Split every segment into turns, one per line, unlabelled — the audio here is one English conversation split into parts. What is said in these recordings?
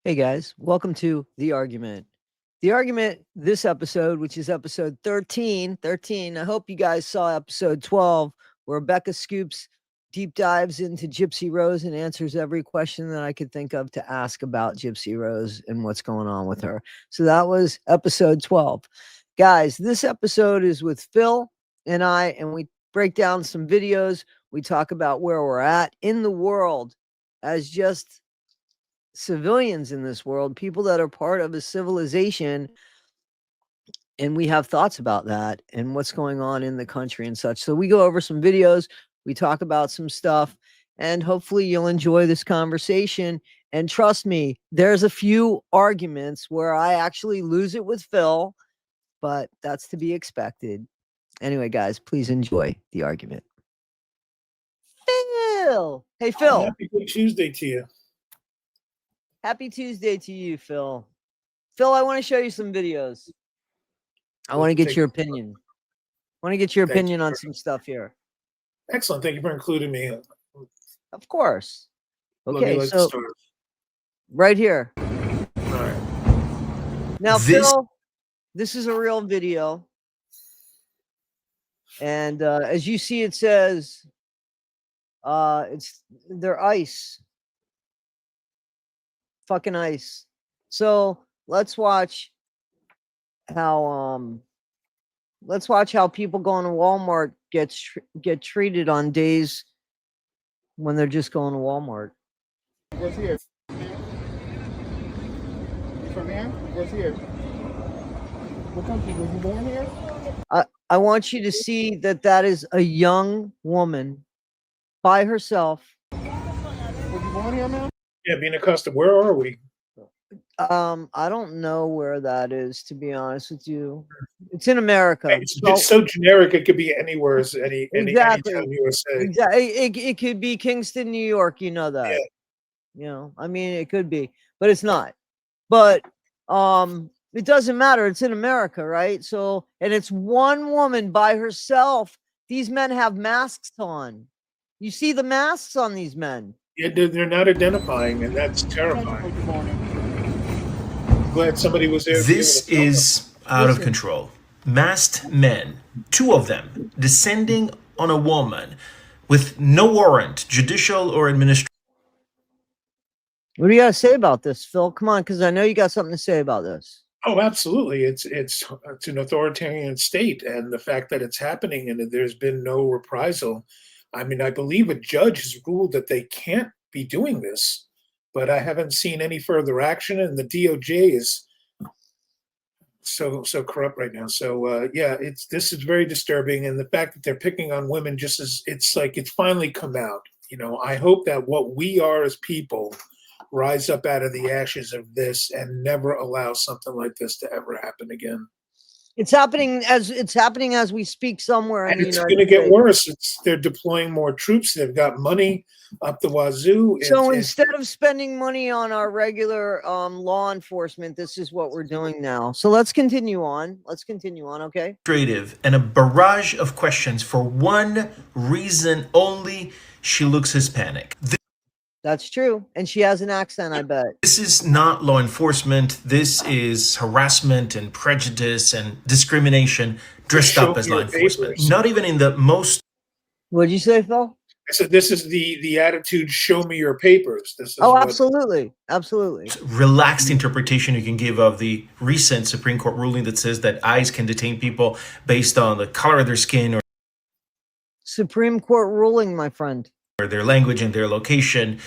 Hey guys, welcome to The Argument. The Argument, this episode, which is episode 13. I hope you guys saw episode 12, where Rebecca Scoops deep dives into Gypsy Rose and answers every question that I could think of to ask about Gypsy Rose and what's going on with her. So that was episode 12. Guys, this episode is with Phil and I, and we break down some videos. We talk about where we're at in the world as just civilians in this world, people that are part of a civilization, and we have thoughts about that and what's going on in the country and such. So we go over some videos, we talk about some stuff, and hopefully you'll enjoy this conversation. And trust me, there's a few arguments where I actually lose it with Phil, but that's to be expected. Anyway, guys, please enjoy the argument. Phil! Hey, Phil.
Happy Good Tuesday to you.
Happy Tuesday to you, Phil. Phil, I want to show you some videos. I want to get your opinion. On some stuff here.
Excellent. Thank you for including me.
Of course. Okay, so right here.
All right.
Now, Phil, this is a real video. And as you see, it says they're ice. Fucking ice. So let's watch how people going to Walmart get treated on days when they're just going to Walmart.
What's here? From here? What's here? What country? Was you born here?
I want you to see that is a young woman by herself.
Was you born here, man?
Yeah, being accustomed. Where are we?
I don't know where that is, to be honest with you. It's in America.
It's so generic. It could be anywhere. Any
exactly.
town USA.
Exactly. It could be Kingston, New York. You know that.
Yeah.
You know, I mean, it could be, but it's not. But it doesn't matter. It's in America, right? So, and it's one woman by herself. These men have masks on. You see the masks on these men.
Yeah, they're not identifying, and that's terrifying. I'm glad somebody was there.
This is out of control. Masked men, two of them, descending on a woman with no warrant, judicial or administrative.
What do you got to say about this, Phil? Come on, because I know you got something to say about this.
Oh, absolutely. It's an authoritarian state, and the fact that it's happening and that there's been no reprisal. I mean, I believe a judge has ruled that they can't be doing this, but I haven't seen any further action, and the DOJ is so corrupt right now. So this is very disturbing, and the fact that they're picking on women it's like it's finally come out. You know, I hope that what we are as people rise up out of the ashes of this and never allow something like this to ever happen again.
It's happening as we speak somewhere.
And it's going to get worse. They're deploying more troops. They've got money up the wazoo.
So instead of spending money on our regular law enforcement, this is what we're doing now. So let's continue on. Okay.
And a barrage of questions for one reason only: she looks Hispanic.
That's true. And she has an accent, I bet.
This is not law enforcement. This is harassment and prejudice and discrimination dressed up as law enforcement. Not even in the most...
What'd you say, Phil?
I said this is the attitude, show me your papers. This is
absolutely.
Relaxed interpretation you can give of the recent Supreme Court ruling that says that ICE can detain people based on the color of their skin or...
Supreme Court ruling, my friend.
Or their language and their location.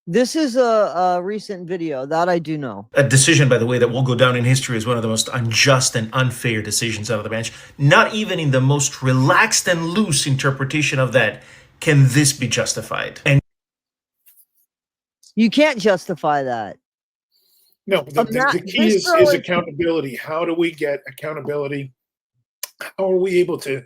This is a recent video that I do know.
A decision, by the way, that will go down in history as one of the most unjust and unfair decisions out of the bench. Not even in the most relaxed and loose interpretation of that can this be justified. And
you can't justify that.
No, the key is accountability. How do we get accountability? How are we able to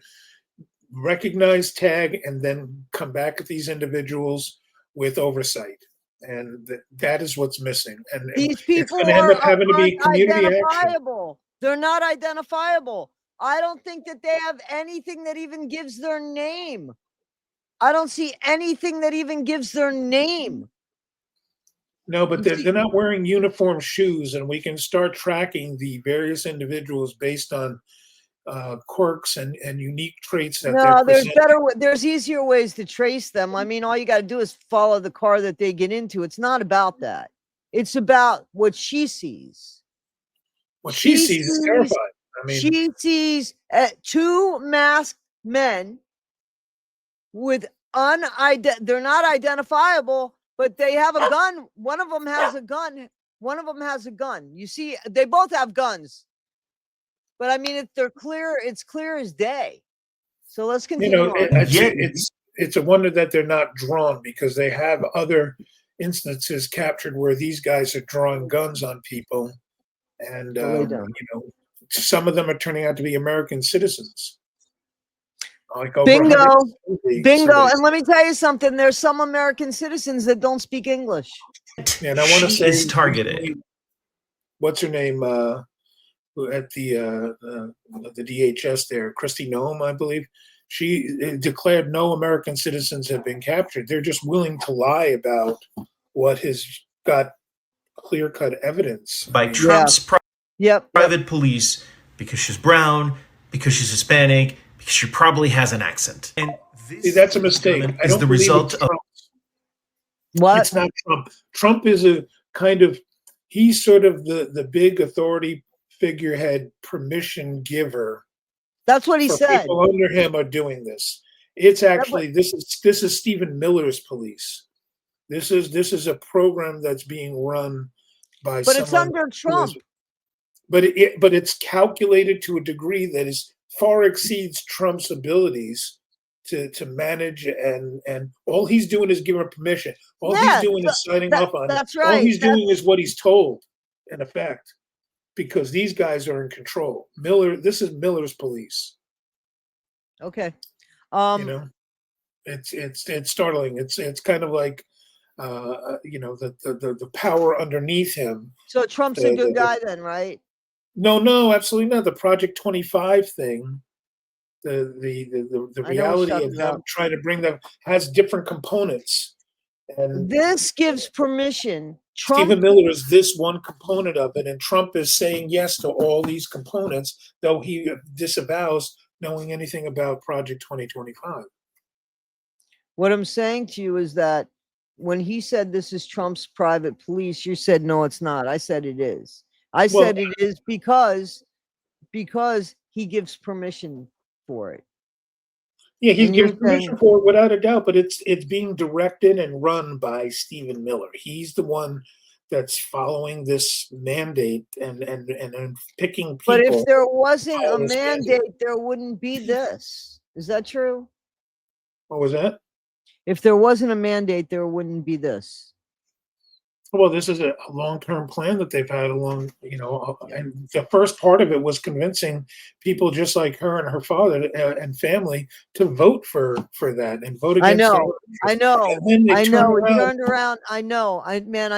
recognize, tag, and then come back at these individuals with oversight? And that is what's missing. And
these people
it's going to end up having to be community action.
They're not identifiable. I don't think that they have anything that even gives their name. I don't see anything that even gives their name.
No, but
You
they're,
see-
they're not wearing uniform shoes, and we can start tracking the various individuals based on quirks and unique traits that they're
No, there's
presenting.
better, there's easier ways to trace them. I mean, all you got to do is follow the car that they get into. It's not about that. It's about what she sees.
What she sees is terrifying. I mean,
She sees two masked men with they're not identifiable, but they have a gun. One of them has a gun. One of them has a gun. You see, they both have guns. But I mean, it's clear as day. So let's
you
continue
know,
on.
it's a wonder that they're not drawn, because they have other instances captured where these guys are drawing guns on people, and
Go lay down.
some of them are turning out to be American citizens. Like over
Bingo.
100
Bingo.
somebody-
And let me tell you something. There's some American citizens that don't speak English.
And I want to
She
say,
is targeted.
what's her name? Who at the DHS there, Christy Nome, I believe. She declared no American citizens have been captured. They're just willing to lie about what has got clear-cut evidence.
By
I mean,
Trump's
Yep.
private police because she's brown, because she's Hispanic, because she probably has an accent. And this
See, that's a mistake. I
is
don't
the
believe
result
it's
of
Trump.
What?
It's not Trump. Trump is a kind of, he's sort of the big authority figurehead, permission giver.
That's what he
for
said.
people under him are doing this. It's actually this is Stephen Miller's police. This is a program that's being run by
But it's
someone
under
who is-
Trump.
but it's calculated to a degree that is far exceeds Trump's abilities to manage, and all he's doing is giving permission. All
Yeah,
he's doing is signing off on it.
That's
All
right.
he's doing is what he's told, in effect, because these guys are in control. This is Miller's police.
Okay.
You know, it's startling. It's kind of like the power underneath him.
So Trump's a good guy then, right?
No, absolutely not. The Project 25 thing, the
I know what
reality
you're
of
talking
them
about.
trying to bring them has different components. And
This gives permission.
Stephen
Trump,
Miller is this one component of it, and Trump is saying yes to all these components, though he disavows knowing anything about Project 2025.
what I'm saying to you is that when he said this is Trump's private police, you said no, it's not. I said it is. I
Well-
said it is because he gives permission for it.
Yeah, he's
And you're
given permission
saying-
for it without a doubt, but it's being directed and run by Stephen Miller. He's the one that's following this mandate and picking people.
But if there wasn't a
follow this
mandate, there wouldn't be this. Is that true?
What was that?
If there wasn't a mandate, there wouldn't be this.
Well, this is a long-term plan that they've had along, and the first part of it was convincing people just like her and her father and family to vote for that and vote against.
I know,
the-
I know,
And then they
I
turn
know. It
around.
turned around. I know. I know.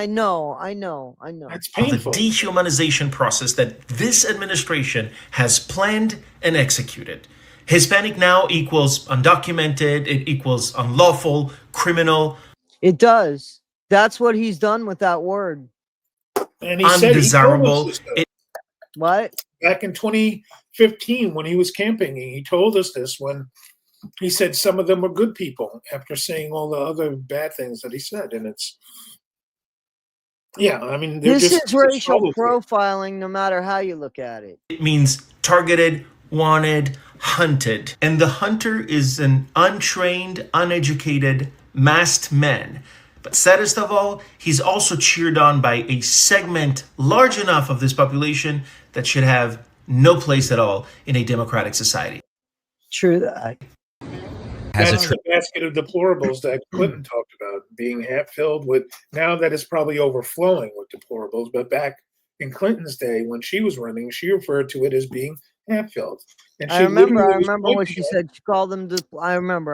It's
of the
painful.
dehumanization process that this administration has planned and executed. Hispanic now equals undocumented, it equals unlawful, criminal,
It does. That's what he's done with that word.
And he said
undesirable.
he told us this,
It-
What?
back in 2015 when he was campaigning. He told us this when he said some of them were good people after saying all the other bad things that he said. And it's, I mean, they're
This
just
is racial
trouble here.
profiling, no matter how you look at it.
It means targeted, wanted, hunted. And the hunter is an untrained, uneducated, masked man. But saddest of all, he's also cheered on by a segment large enough of this population that should have no place at all in a democratic society.
True that.
That's the basket of deplorables that Clinton talked about, being half filled with, now that it's probably overflowing with deplorables. But back in Clinton's day, when she was running, she referred to it as being half filled. And
I
she
remember
literally was
what
pointing
she
at
said. She called them. I remember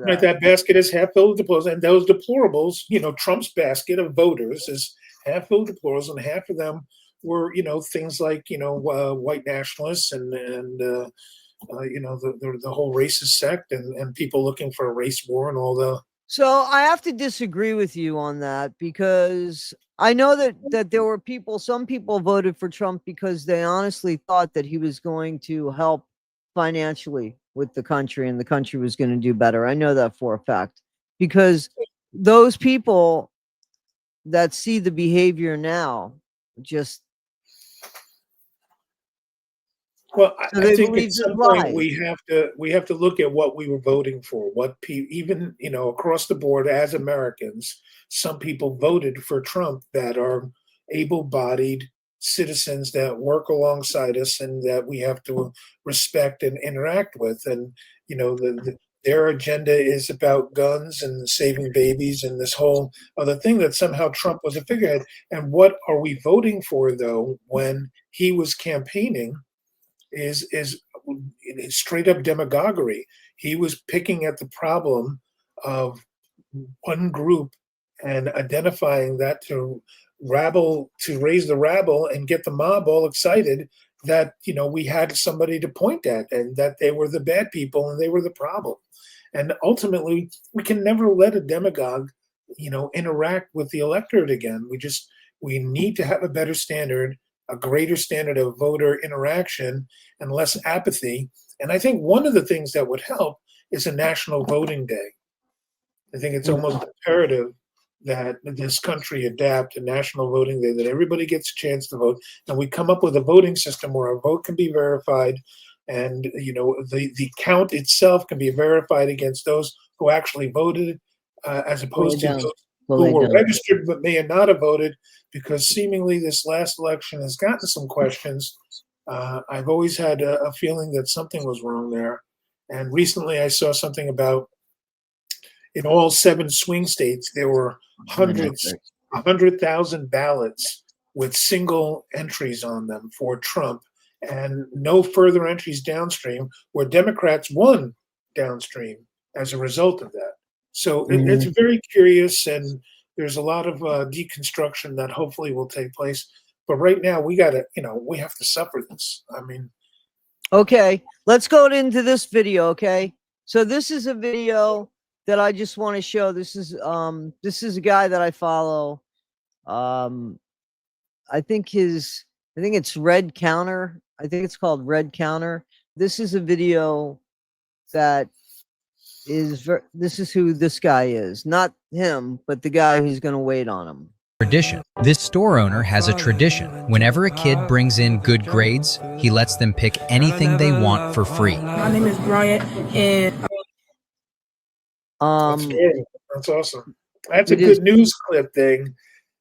Right,
that.
that basket is half filled with deplorables, and those deplorables, Trump's basket of voters is half filled with deplorables, and half of them were, things like, white nationalists and the whole racist sect and people looking for a race war and all the
So I have to disagree with you on that because I know that there were some people voted for Trump because they honestly thought that he was going to help financially with the country and the country was going to do better. I know that for a fact because those people that see the behavior now just
Well,
so
I
they
think at
believe this
some point
lie.
we have to look at what we were voting for. Even across the board as Americans, some people voted for Trump that are able-bodied citizens that work alongside us and that we have to respect and interact with. And their agenda is about guns and saving babies and this whole other thing that somehow Trump was a figurehead. And what are we voting for though when he was campaigning? Is straight up demagoguery. He was picking at the problem of one group and identifying that to raise the rabble and get the mob all excited that we had somebody to point at and that they were the bad people and they were the problem. And ultimately, we can never let a demagogue interact with the electorate again. We need to have a better standard, a greater standard of voter interaction and less apathy. And I think one of the things that would help is a national voting day. I think it's almost imperative that this country adapt a national voting day, that everybody gets a chance to vote, and we come up with a voting system where a vote can be verified, and the count itself can be verified against those who actually voted, as opposed to
down.
those
Well,
who
they
were
don't.
registered but may not have voted, because seemingly this last election has gotten some questions. I've always had a feeling that something was wrong there, and recently I saw something about in all 7 swing states there were hundreds, 100,000 ballots with single entries on them for Trump, and no further entries downstream, where Democrats won downstream as a result of that. So it's very curious, and there's a lot of deconstruction that hopefully will take place. But right now, we have to suffer this. I mean,
Okay, let's go into this video, okay? So this is a video that I just want to show. This is a guy that I follow. I think it's Red Counter. I think it's called Red Counter. This is a video that this is who this guy is. Not him, but the guy who's going to wait on him.
Tradition. This store owner has a tradition. Whenever a kid brings in good grades, he lets them pick anything they want for free.
My name is Bryant, and
that's awesome. That's a
It is.
good news clip thing,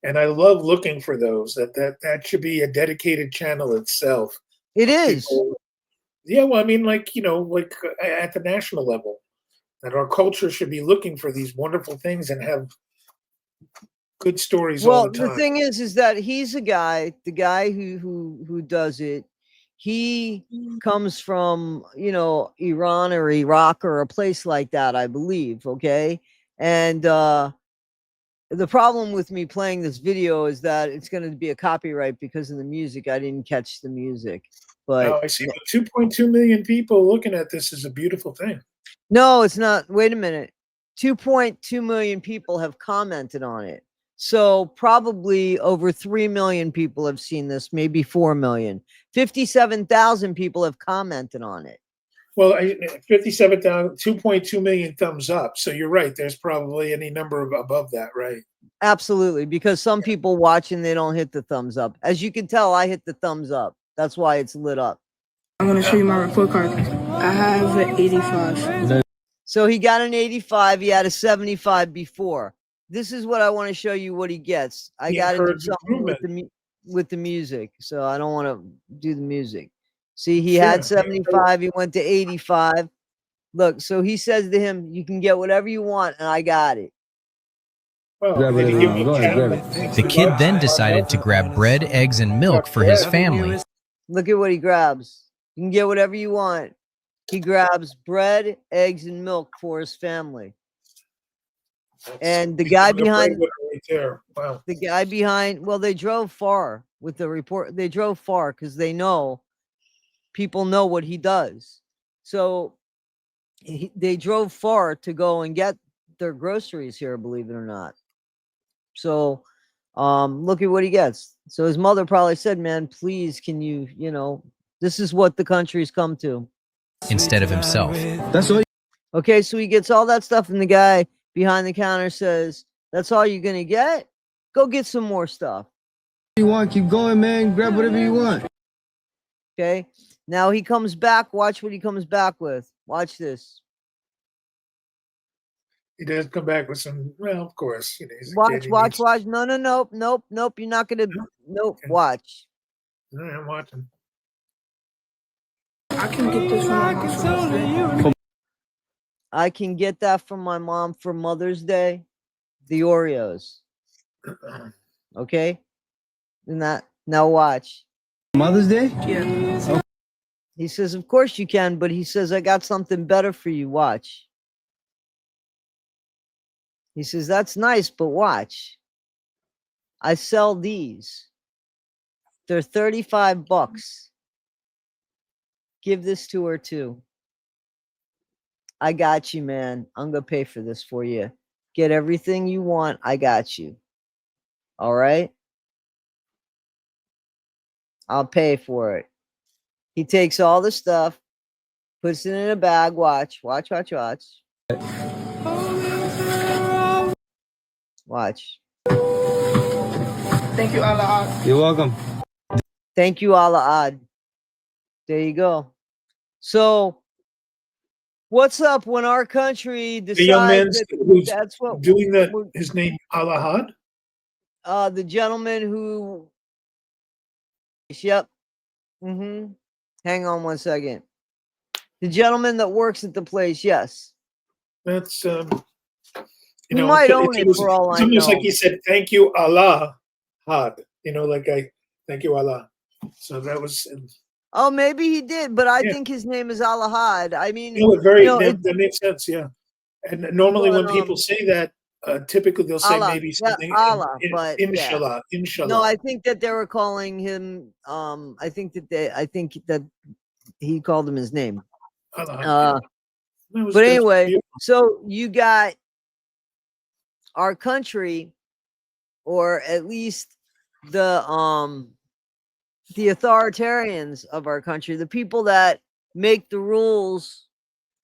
and I love looking for those. That should be a dedicated channel itself.
It is.
Yeah, well, I mean, like at the national level, that our culture should be looking for these wonderful things and have good stories all
Well,
the time.
the thing is that he's the guy who does it. He comes from, Iran or Iraq or a place like that, I believe. Okay. And, the problem with me playing this video is that it's going to be a copyright because of the music. I didn't catch the music, but
Oh, I see. 2.2 million people looking at this is a beautiful thing.
no, it's not. Wait a minute. 2.2 million people have commented on it. So probably over 3 million people have seen this, maybe 4 million. 57,000 people have commented on it.
Well, 57,000, 2.2 million thumbs up. So you're right. There's probably any number above that, right?
Absolutely, because some people watching, they don't hit the thumbs up. As you can tell, I hit the thumbs up. That's why it's lit up.
I'm going to show you my report card. I have an 85.
So he got an 85. He had a 75 before. This is what I want to show you what he gets. I got to do something with the music, so I don't want to do the music. See, he had 75. He went to 85. Look, so he says to him, "You can get whatever you want, and I got it."
Well,
The kid then decided to grab bread, eggs, and milk for his family.
Look at what he grabs. You can get whatever you want. He grabs bread, eggs, and milk for his family. And the guy behind,
wow.
the guy behind, well, they drove far with the report. They drove far because they know people know what he does. So they drove far to go and get their groceries here, believe it or not. So look at what he gets. So his mother probably said, man, please, can you, this is what the country's come to.
Instead of himself.
That's all
Okay, so he gets all that stuff, and the guy behind the counter says, that's all you're gonna get? Go get some more stuff.
you want. Keep going, man. Grab whatever you want.
Okay. Now he comes back. Watch what he comes back with. Watch this.
He does come back with some. Well, of course, he's a kid,
Watch,
he
watch,
needs-
watch. No, no, nope, nope, nope. You're not gonna. Nope.
Okay.
Watch.
I'm watching.
I can get this from my mom's birthday.
I can get that from my mom for Mother's Day. The Oreos. Okay. And that. Now watch.
Mother's Day?
Yeah.
He says, of course you can, but he says, I got something better for you. Watch. He says, that's nice, but watch. I sell these. They're $35. Give this to her too. I got you, man. I'm going to pay for this for you. Get everything you want. I got you. All right? I'll pay for it. He takes all the stuff, puts it in a bag. Watch, watch, watch, watch. Watch.
Thank you, Allah.
You're welcome.
Thank you, Allah Ad. There you go. So, what's up when our country
The young man
decides that
who's
that's what
doing that,
we're-
his name Alahad.
the gentleman who, yep. Hang on one second. The gentleman that works at the place, yes.
That's
He might own it
was,
for all
it's
I
almost
know.
like he said, "Thank you, Allah." Had like I thank you, Allah. So that was
Oh, maybe he did, but I
Yeah.
think his name is Alahad. I mean,
that makes sense, yeah. And normally
But,
when people say that, typically they'll say
Allah,
maybe
yeah,
something
Allah, but yeah.
inshallah, inshallah.
No, I think that they were calling him. I think that he called him his name.
Allah.
But
That's
anyway,
beautiful.
so you got our country, or at least the authoritarians of our country, the people that make the rules,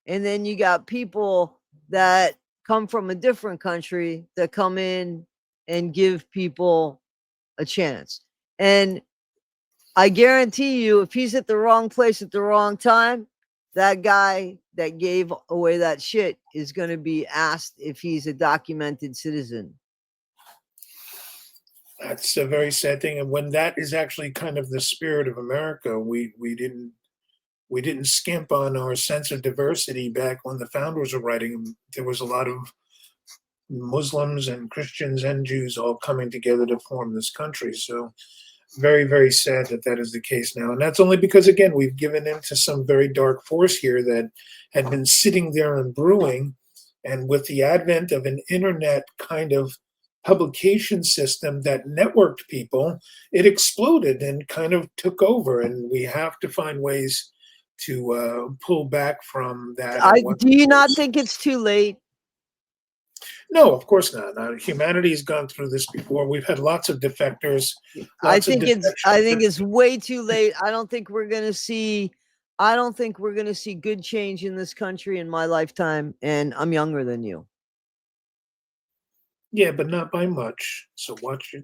and then you got people that come from a different country that come in and give people a chance. And I guarantee you, if he's at the wrong place at the wrong time, that guy that gave away that shit is going to be asked if he's a documented citizen.
That's a very sad thing. And when that is actually kind of the spirit of America, we didn't skimp on our sense of diversity back when the founders were writing. There was a lot of Muslims and Christians and Jews all coming together to form this country. So very, very sad that that is the case now. And that's only because, again, we've given in to some very dark force here that had been sitting there and brewing. And with the advent of an internet kind of publication system that networked people, it exploded and kind of took over. And we have to find ways to pull back from that.
Do you not think it's too late?
No, of course not. Humanity has gone through this before. We've had lots of defectors.
I
lots of
think
defections.
it's way too late. I don't think we're gonna see good change in this country in my lifetime, and I'm younger than you.
Yeah, but not by much. So watch it.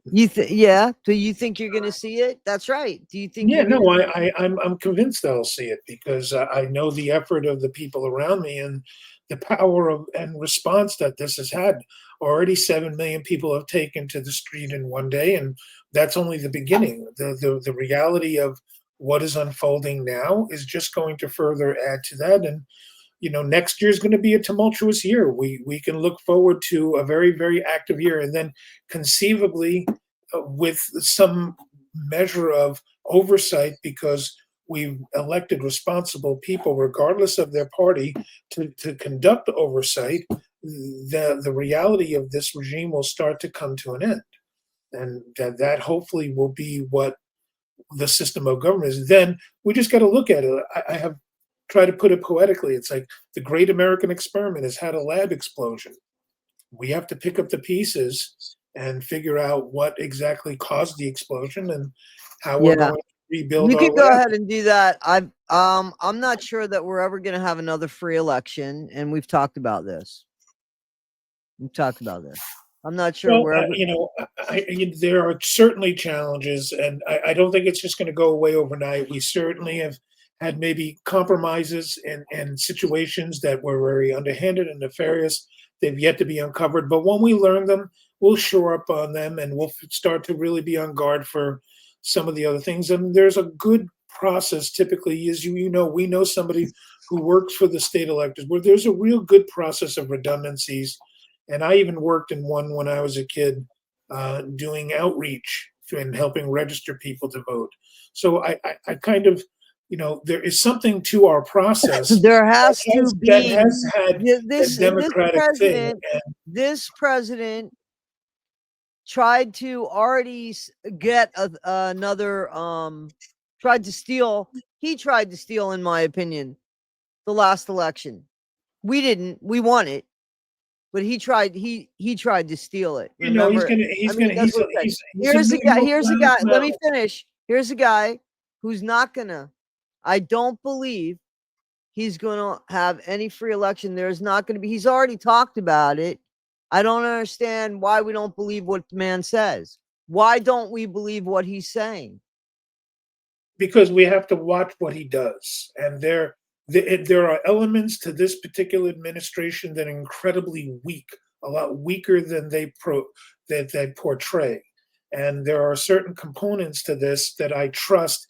Yeah. Do you think you're gonna see it? That's right. Do you think?
Yeah,
you're
no,
gonna-
I'm convinced I'll see it because I know the effort of the people around me and the power of and response that this has had. Already 7 million people have taken to the street in one day, and that's only the beginning. The reality of what is unfolding now is just going to further add to that. And next year is going to be a tumultuous year. We can look forward to a very, very active year, and then conceivably with some measure of oversight, because we've elected responsible people, regardless of their party, to conduct oversight. The reality of this regime will start to come to an end, and that hopefully will be what the system of government is. Then we just got to look at it. I have tried to put it poetically. It's like the great American experiment has had a lab explosion. we have to pick up the pieces and figure out what exactly caused the explosion and how we're
Yeah.
going to rebuild
You
our
could go
way.
ahead and do that. I'm not sure that we're ever going to have another free election, and we've talked about this. I'm not sure
Well,
we're ever.
there are certainly challenges, and I don't think it's just going to go away overnight. We certainly have had maybe compromises and situations that were very underhanded and nefarious. They've yet to be uncovered, but when we learn them, we'll shore up on them, and we'll start to really be on guard for some of the other things. And there's a good process typically, as we know somebody who works for the state electors, where there's a real good process of redundancies. And I even worked in one when I was a kid, doing outreach and helping register people to vote. So I kind of, there is something to our process
There has to
that
be
has had
this
a democratic thing.
this president tried to already get another tried to steal. He tried to steal, in my opinion, the last election. We didn't. We won it, but he tried. He tried to steal it. Remember?
He's
Here's a guy. Let me
Young
finish. Here's a guy who's not gonna. I don't believe he's gonna have any free election. There's not gonna be. He's already talked about it. I don't understand why we don't believe what the man says. Why don't we believe what he's saying?
because we have to watch what he does, and there are elements to this particular administration that are incredibly weak, a lot weaker than they portray, and there are certain components to this that I trust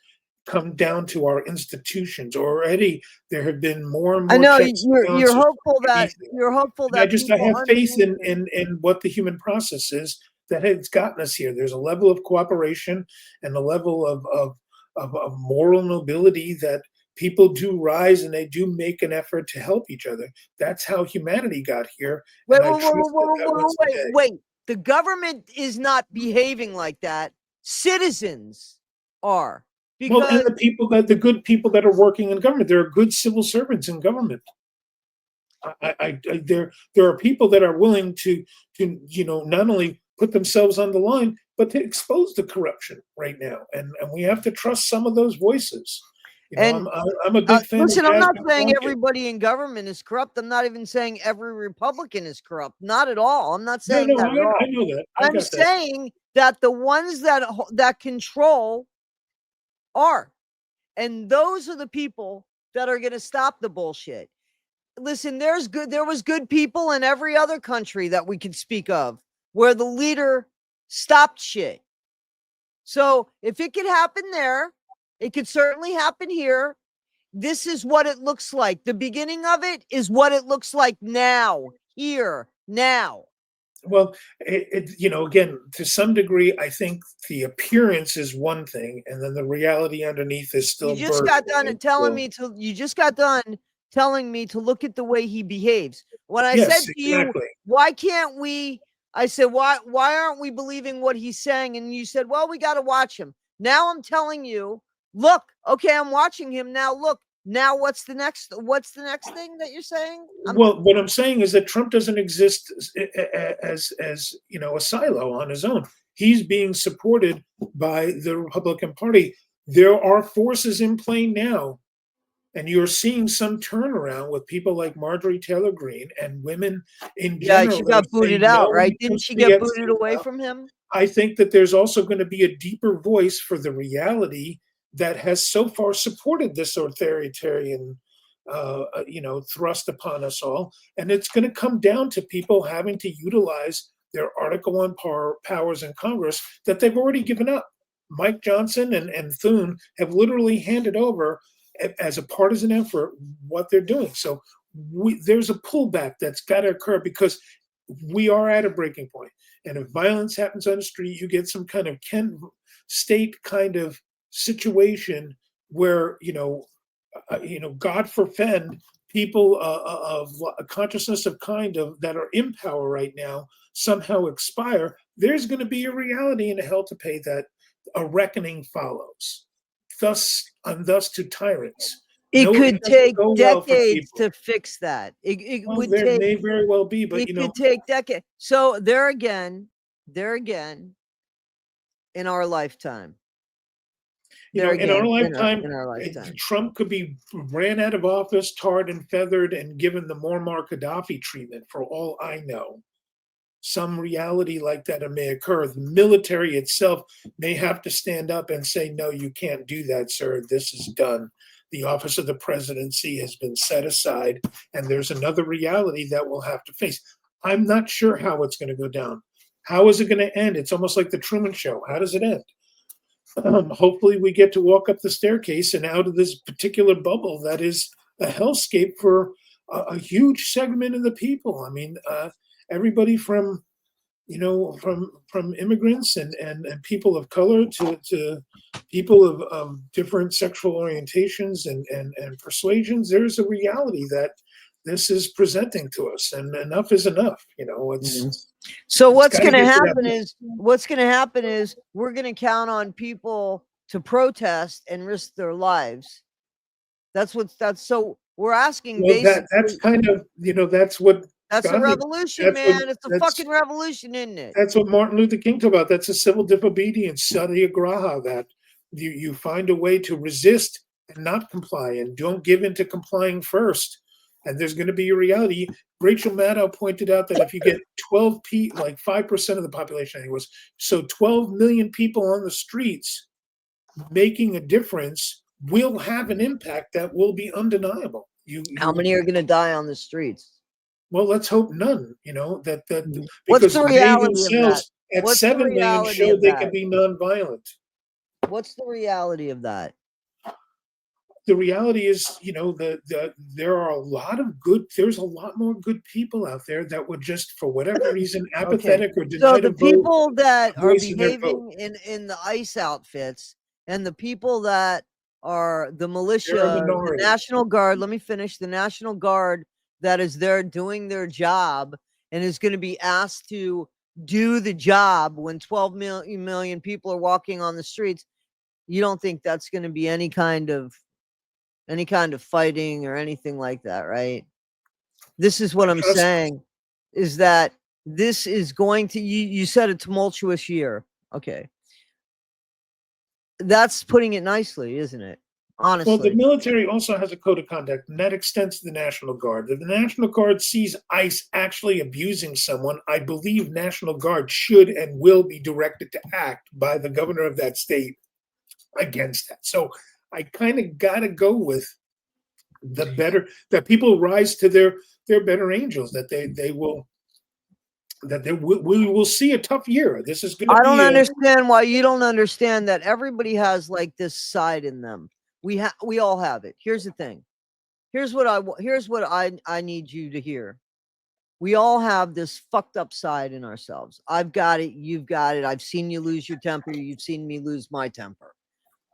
come down to our institutions. Already, there have been more and more.
I know
checks and
you're
balances
hopeful that
underneath it.
you're hopeful
And
that
I have faith in
understand.
what the human process is that has gotten us here. There's a level of cooperation and a level of moral nobility that people do rise and they do make an effort to help each other. That's how humanity got here.
Wait,
And I
wait,
trust
wait, wait,
that
wait,
was
wait,
today.
wait. The government is not behaving like that. Citizens are.
Well, and
Because
the good people that are working in government, there are good civil servants in government. There are people that are willing to not only put themselves on the line, but to expose the corruption right now, and we have to trust some of those voices.
And
I'm a big fan.
listen,
of
I'm not
Jasmine
saying
Crockett.
everybody in government is corrupt. I'm not even saying every Republican is corrupt. Not at all. I'm not
No,
saying
no,
that at all.
I know that. I
I'm
got that.
saying that the ones that control are, and those are the people that are going to stop the bullshit. Listen, there was good people in every other country that we could speak of where the leader stopped shit. So if it could happen there, it could certainly happen here. This is what it looks like. The beginning of it is what it looks like now, here, now.
Well, again, to some degree, I think the appearance is one thing, and then the reality underneath is still.
You just got done telling me to. You just got done telling me to look at the way he behaves. When I said to you, why can't we? I said, why aren't we believing what he's saying? And you said, well, we got to watch him. Now I'm telling you, look, okay, I'm watching him now. Look, now what's the next thing that you're saying?
Well, what I'm saying is that Trump doesn't exist as a silo on his own. He's being supported by the Republican Party. There are forces in play now, and you're seeing some turnaround with people like Marjorie Taylor Greene and women in general.
Yeah, she got booted out, right? Didn't she get booted away from him?
I think that there's also going to be a deeper voice for the reality that has so far supported this authoritarian thrust upon us all. And it's going to come down to people having to utilize their Article 1 powers in Congress that they've already given up. Mike Johnson and Thune have literally handed over as a partisan effort what they're doing. So there's a pullback that's got to occur because we are at a breaking point. And if violence happens on the street, you get some kind of state kind of situation where, God forfend, people of consciousness of kind of that are in power right now somehow expire. There's going to be a reality and a hell to pay that a reckoning follows. Thus to tyrants.
It
No,
could
it doesn't
take
go well for
decades
people.
to fix that. It
Well,
would
there
take
may very well be, but
it could take decades. So there again, in our lifetime. There
in our
again,
lifetime,
in our lifetime.
Trump could be ran out of office, tarred and feathered, and given the Muammar Gaddafi treatment. For all I know, some reality like that may occur. The military itself may have to stand up and say, "No, you can't do that, sir. This is done. The office of the presidency has been set aside, and there's another reality that we'll have to face." I'm not sure how it's going to go down. How is it going to end? It's almost like the Truman Show. How does it end? Hopefully, we get to walk up the staircase and out of this particular bubble that is a hellscape for a huge segment of the people. I mean, everybody from from immigrants and people of color to people of different sexual orientations and persuasions. There's a reality that this is presenting to us, and enough is enough. It's
So
it's
what's
gotta
going to
get to that
happen
point.
is we're going to count on people to protest and risk their lives. So we're asking
Well, that's
basically.
kind of that's what
That's a
Gandhi.
revolution,
That's what
man. It's a
that's
fucking revolution, isn't it?
that's what Martin Luther King talked about. That's a civil disobedience, satyagraha. That you find a way to resist and not comply, and don't give in to complying first. And there's going to be a reality. Rachel Maddow pointed out that if you get 5% of the population, I think it was, so 12 million people on the streets making a difference will have an impact that will be undeniable.
How many are going to die on the streets?
Well, let's hope none. That
What's
because
the
they
reality of that?
themselves at
What's the
7 million
reality
showed
of
they
that?
can be nonviolent.
What's the reality of that?
The reality is, there are there's a lot more good people out there that would just, for whatever reason, apathetic or
So
deny
the
to vote,
people that are
voice in their vote.
behaving in the ICE outfits and the people that are the militia,
They're a
the
minority.
National Guard, let me finish, the National Guard that is there doing their job and is going to be asked to do the job when 12 million people are walking on the streets. You don't think that's going to be any kind of fighting or anything like that, right? This is what I'm saying, is that this is going to, you said a tumultuous year. Okay. That's putting it nicely, isn't it? Honestly.
Well, the military also has a code of conduct, and that extends to the National Guard. If the National Guard sees ICE actually abusing someone, I believe National Guard should and will be directed to act by the governor of that state against that. So I kind of got to go with that people rise to their better angels, that we will see a tough year. This is going to be.
I don't understand why you don't understand that everybody has like this side in them. We all have it. Here's the thing. Here's what I need you to hear. We all have this fucked up side in ourselves. I've got it. You've got it. I've seen you lose your temper. You've seen me lose my temper.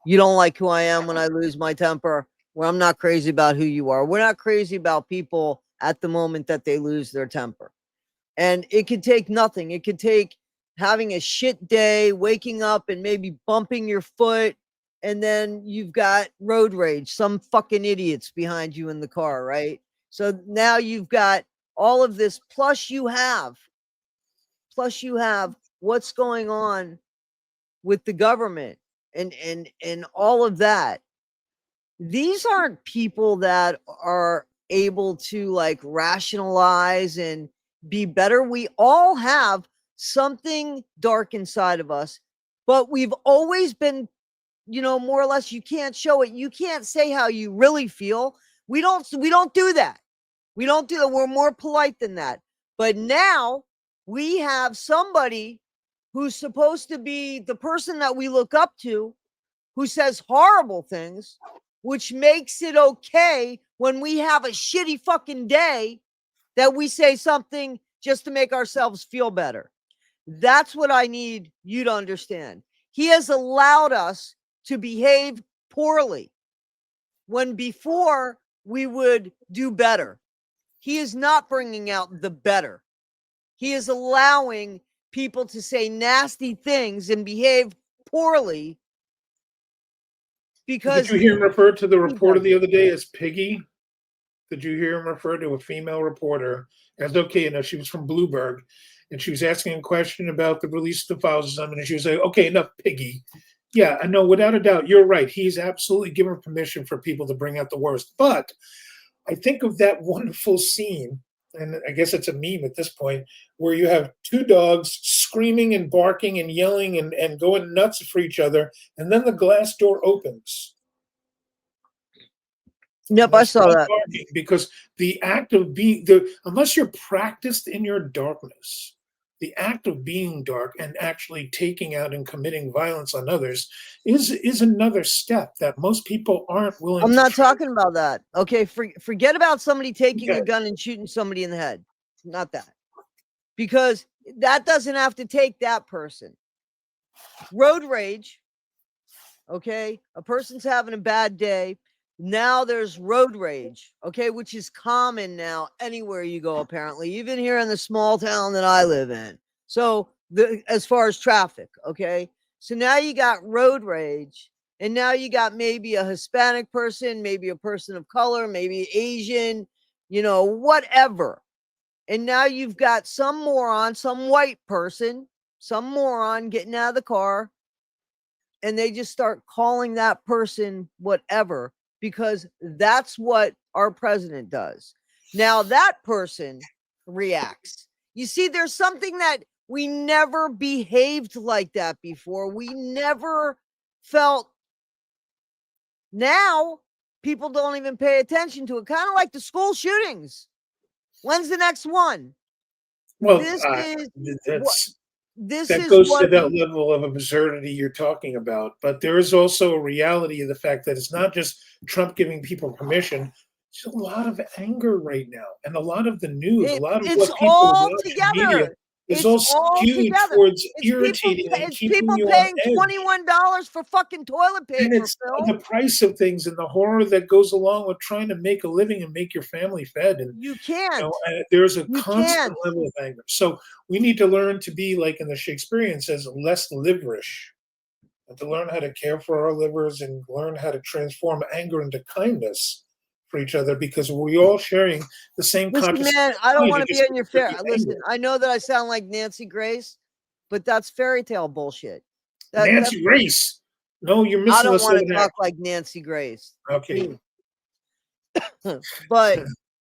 You don't like who I am when I lose my temper. Well, I'm not crazy about who you are. We're not crazy about people at the moment that they lose their temper. And it could take nothing. It could take having a shit day, waking up and maybe bumping your foot, and then you've got road rage, some fucking idiots behind you in the car, right? So now you've got all of this, plus you have what's going on with the government and all of that. These aren't people that are able to like rationalize and be better. We all have something dark inside of us, but we've always been, more or less, you can't show it. You can't say how you really feel. We don't do that. We don't do that. We're more polite than that. But now we have somebody who's supposed to be the person that we look up to, who says horrible things, which makes it okay when we have a shitty fucking day that we say something just to make ourselves feel better. That's what I need you to understand. He has allowed us to behave poorly when before we would do better. He is not bringing out the better. He is allowing people to say nasty things and behave poorly because
you hear him refer to the reporter
does
the
it.
other day as Piggy? Did you hear him refer to a female reporter as, okay, she was from Bloomberg, and she was asking a question about the release of the files or something, and she was like, okay, enough, Piggy. Yeah, I know, without a doubt, you're right. He's absolutely given permission for people to bring out the worst. But I think of that wonderful scene, and I guess it's a meme at this point, where you have two dogs screaming and barking and yelling and going nuts for each other, and then the glass door opens.
Yep,
And
I
they
saw
stop
that.
barking, because the act of being the unless you're practiced in your darkness, the act of being dark and actually taking out and committing violence on others is another step that most people aren't willing
I'm
to
not
try.
talking about that. Okay, forget about somebody taking
Yeah.
a gun and shooting somebody in the head. Not that. Because that doesn't have to take that person. Road rage, okay? A person's having a bad day. Now there's road rage, okay, which is common now anywhere you go, apparently, even here in the small town that I live in. So, as far as traffic, okay, so now you got road rage, and now you got maybe a Hispanic person, maybe a person of color, maybe Asian, whatever. And now you've got some moron, some white person, some moron getting out of the car, and they just start calling that person whatever, because that's what our president does. Now that person reacts. You see, there's something that we never behaved like that before. We never felt. Now people don't even pay attention to it. Kind of like the school shootings. When's the next one?
Well,
This is what
that goes to
what
that level of absurdity you're talking about. But there is also a reality of the fact that it's not just Trump giving people permission. There's a lot of anger right now, and a lot of the news, a lot of
it's
what people
all
watch in media
together.
is
It's
all
all
skewed
together.
towards
It's
irritating and
it's
keeping
people
you on
paying
edge.
$21 for fucking toilet
And
paper,
it's
Phil.
the price of things and the horror that goes along with trying to make a living and make your family fed. And
You can't.
there's a
You
constant
can't.
level of anger. So we need to learn to be, like in the Shakespearean says, less liverish, and to learn how to care for our livers and learn how to transform anger into kindness for each other, because we're all sharing the same
Listen,
consciousness.
man, I don't want to be
Just
on your fair.
anger.
Listen, I know that I sound like Nancy Grace, but that's fairy tale bullshit. That's
Nancy Grace. No, you're
I
missing
don't
the
want to
southern
talk
accent.
like Nancy Grace.
Okay.
But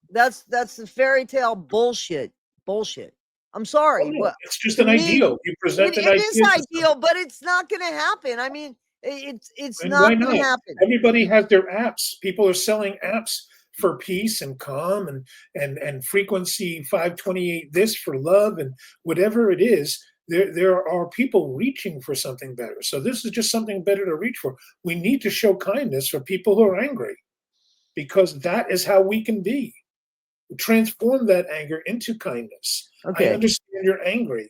that's the fairy tale bullshit. Bullshit. I'm
Oh,
sorry,
no,
but
it's just
to
an
me,
ideal. You present an
it is
idea to
ideal, but it's not going to happen. I mean, it's
and why
not going to
not?
happen.
Everybody has their apps. People are selling apps for peace and calm and frequency 528 this for love and whatever it is. There are people reaching for something better. So this is just something better to reach for. We need to show kindness for people who are angry, because that is how we can be. Transform that anger into kindness. I
Okay.
understand you're angry.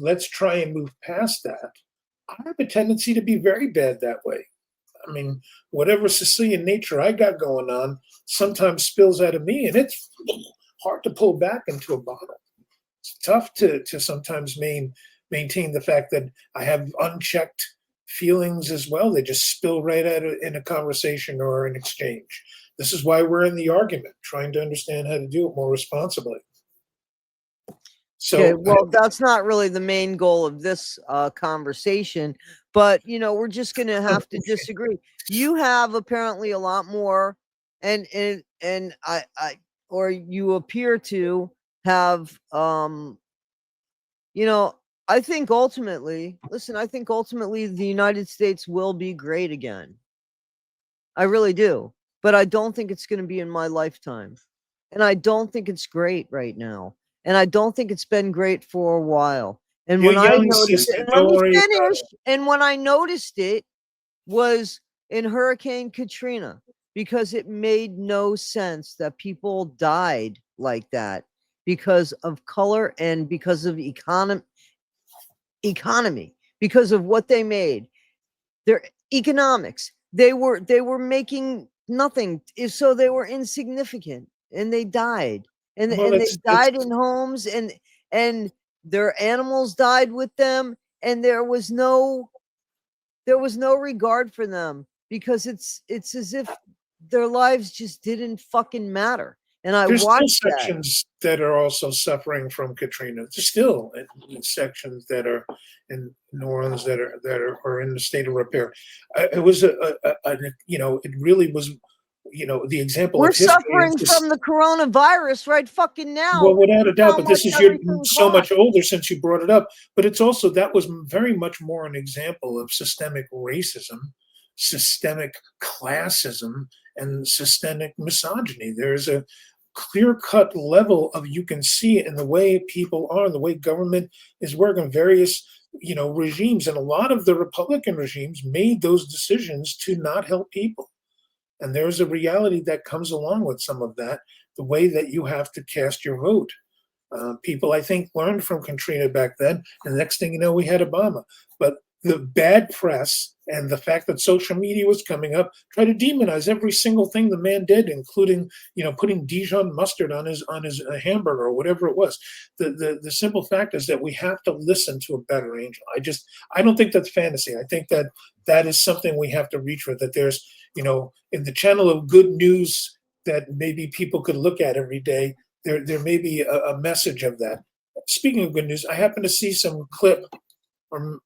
Let's try and move past that. I have a tendency to be very bad that way. I mean, whatever Sicilian nature I got going on sometimes spills out of me, and it's hard to pull back into a bottle. It's tough to sometimes maintain the fact that I have unchecked feelings as well. They just spill right out in a conversation or an exchange. This is why we're in the argument, trying to understand how to do it more responsibly.
Okay,
So,
well, that's not really the main goal of this conversation, but we're just going to have to disagree. You have apparently a lot more, and I or you appear to have, I think ultimately, listen, I think ultimately the United States will be great again. I really do, but I don't think it's going to be in my lifetime, and I don't think it's great right now. And I don't think it's been great for a while. And
you're
when I
young,
noticed
sister.
it, and let
Don't
me
worry about
finish.
it.
And when I noticed it was in Hurricane Katrina, because it made no sense that people died like that because of color and because of economy, because of what they made. Their economics. They were making nothing, so they were insignificant, and they died.
Well,
And they
that's
died in homes, and their animals died with them, and there was no regard for them. because it's as if their lives just didn't fucking matter. And I
There's still
watched that.
sections that are also suffering from Katrina. There's still sections that are in New Orleans that are in the state of repair. It was it really was, the example
We're
of history.
suffering from the coronavirus right fucking now.
Well, without a doubt,
how
but this
much
is you're
everything
so much
costs.
older since you brought it up. But it's also, that was very much more an example of systemic racism, systemic classism, and systemic misogyny. There's a clear-cut level of, you can see it in the way people are, the way government is working, various regimes, and a lot of the Republican regimes made those decisions to not help people. And there's a reality that comes along with some of that, the way that you have to cast your vote. People, I think, learned from Katrina back then, and the next thing you know, we had Obama. But the bad press and the fact that social media was coming up tried to demonize every single thing the man did, including putting Dijon mustard on his hamburger or whatever it was. The simple fact is that we have to listen to a better angel. I don't think that's fantasy. I think that is something we have to reach for. That there's in the channel of good news that maybe people could look at every day, there may be a message of that. Speaking of good news, I happened to see some clip, or